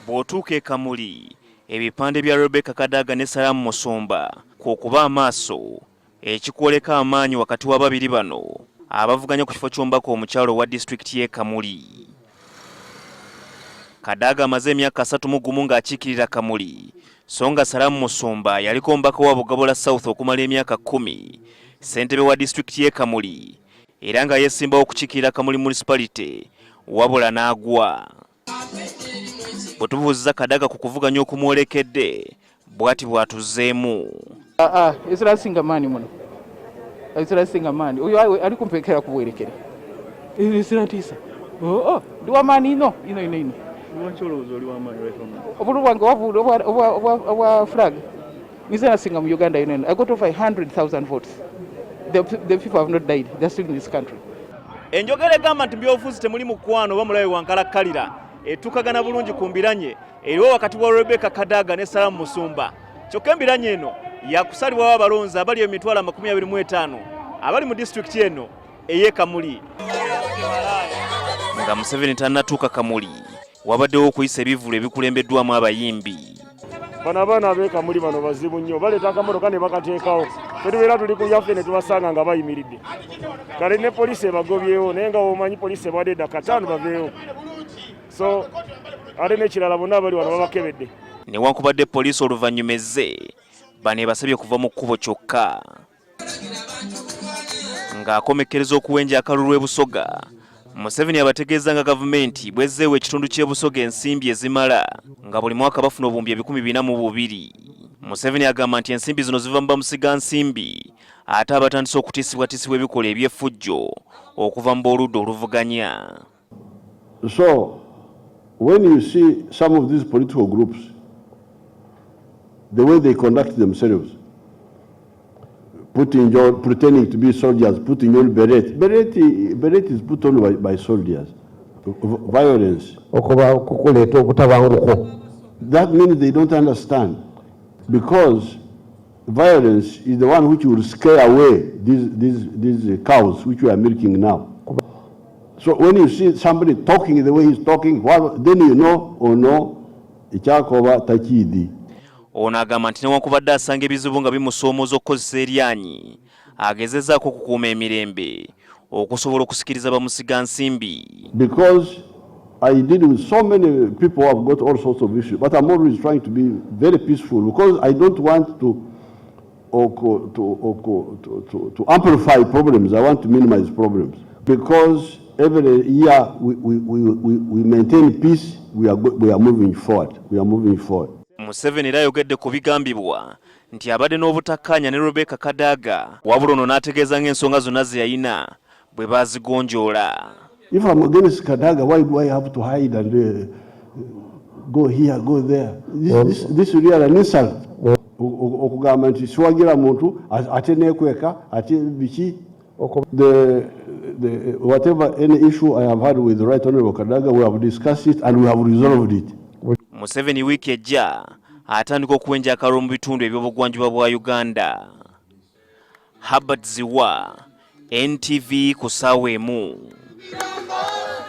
Bw'otuuka e Kamuli, ebipande bya Rebecca Kadaga ne Salamu Musumba kw'okuba amaaso ekikwoleka amaanyi wakati w'ababiri bano abavuganya ku kifo ky'omubaka omukyalo wa disitulikiti y'e Kamuli. Kadaga amaze emyaka 31 ng'akiikirira Kamuli, so nga Salamu Musumba yaliko omubaka wa Bugabula South okumala emyaka 10, ssentebe wa disitulikiti y'e Kamuli, era nga yeesimbawo okukiikirira Kamuli municipality wabula n'agwa. Bwe tubuuziza Kadaga ku kuvuganya okumwolekedde bw'ati bw'atuzzeemu. Ezirasinga maanyi muno, ezirasinga maanyi oyo ali kumpekera kubwerekera eziratiisa ndi wamaanyi ino. Lwaki olowooza oli w'amaanyi obulu bwange obwa flag nze nasinga mu Uganda yonna. I got over 100,000 votes. The people have not died. They're still in this country. Enjogera egamba nti byobufuzi temuli mukwano oba mulabe wankalakkalira etukagana bulungi ku mbiranye eriwo wakati wa Rebecca Kadaga ne Salamu Musumba. Kyokka embiranye eno yakusalibwawo abalonzi abali emitwalo 25 abali mu disitulikiti eno ey'e Kamuli. Nga Museveni tannatuuka Kamuli, wabaddewo okuyisa ebivulu ebikulembeddwamu abayimbi. Bano abaana ab'e Kamuli bano bazibu nnyo, baleeta akamotoka ne bakateekawo. Tubeera tuli ku yaffe ne tubasanga nga bayimiridde. Kale ne poliisi ebagobyewo, naye nga omanyi poliisi ebadde edda kataano baveewo. So ate n'ekirala bonna abali wano babakebedde. Newankubadde poliisi oluvannyuma ezze bano ebasabye kuva mu kkubo kyokka. Ng'akommekereza okuwenja akalulu e Busoga, Museveni abategeeza nga gavumenti bwezzeewo ekitundu ky'e Busoga ensimbi ezimala nga buli mwaka bafuna obuwumbi 4,200. Museveni agamba nti ensimbi zino ziva mu bamusiga nsimbi, ate abatandise okutiisibwatisibwa ebikolwa eby'effujjo okuva mu oludda oluvuganya. So when you see some of these political groups, the way they conduct themselves, pretending to be soldiers, putting on beret. Beret is put on by soldiers. Violence. That means they don't understand. Because violence is the one which will scare away these cows which we are milking now. So when you see somebody talking the way he's talking, then you know, oh no, ichakoba takidi. Ono agamba nti newankubadde asanga ebizibu nga bimusoomooza okukozesa eryanyi, agezezzaako okukuuma emirembe okusobola okusikiriza bamusiga nsimbi. Because I deal with so many people who have got all sorts of issues, but I'm always trying to be very peaceful because I don't want to amplify problems. I want to minimize problems. Because every year we maintain peace, we are moving forward. We are moving forward. Museveni era ayogedde ku bigambibwa nti abadde n'obutakkaanya ne Rebecca Kadaga, wabula ono n'ategeeza ng'ensonga zonna ze yalina bwe baazigonjoola. If I'm against Kadaga, why do I have to hide and go here, go there? This is really an insult. Okugamba nti siwagira muntu ate neekweka ate biki. Whatever any issue I have had with the Right Honorable Kadaga, we have discussed it and we have resolved it. Museveni wiiki ejja atandika okuwenja akalulu mu bitundu eby'obugwanjuba bwa Uganda. Habert Ziwa, NTV ku ssaawa emu.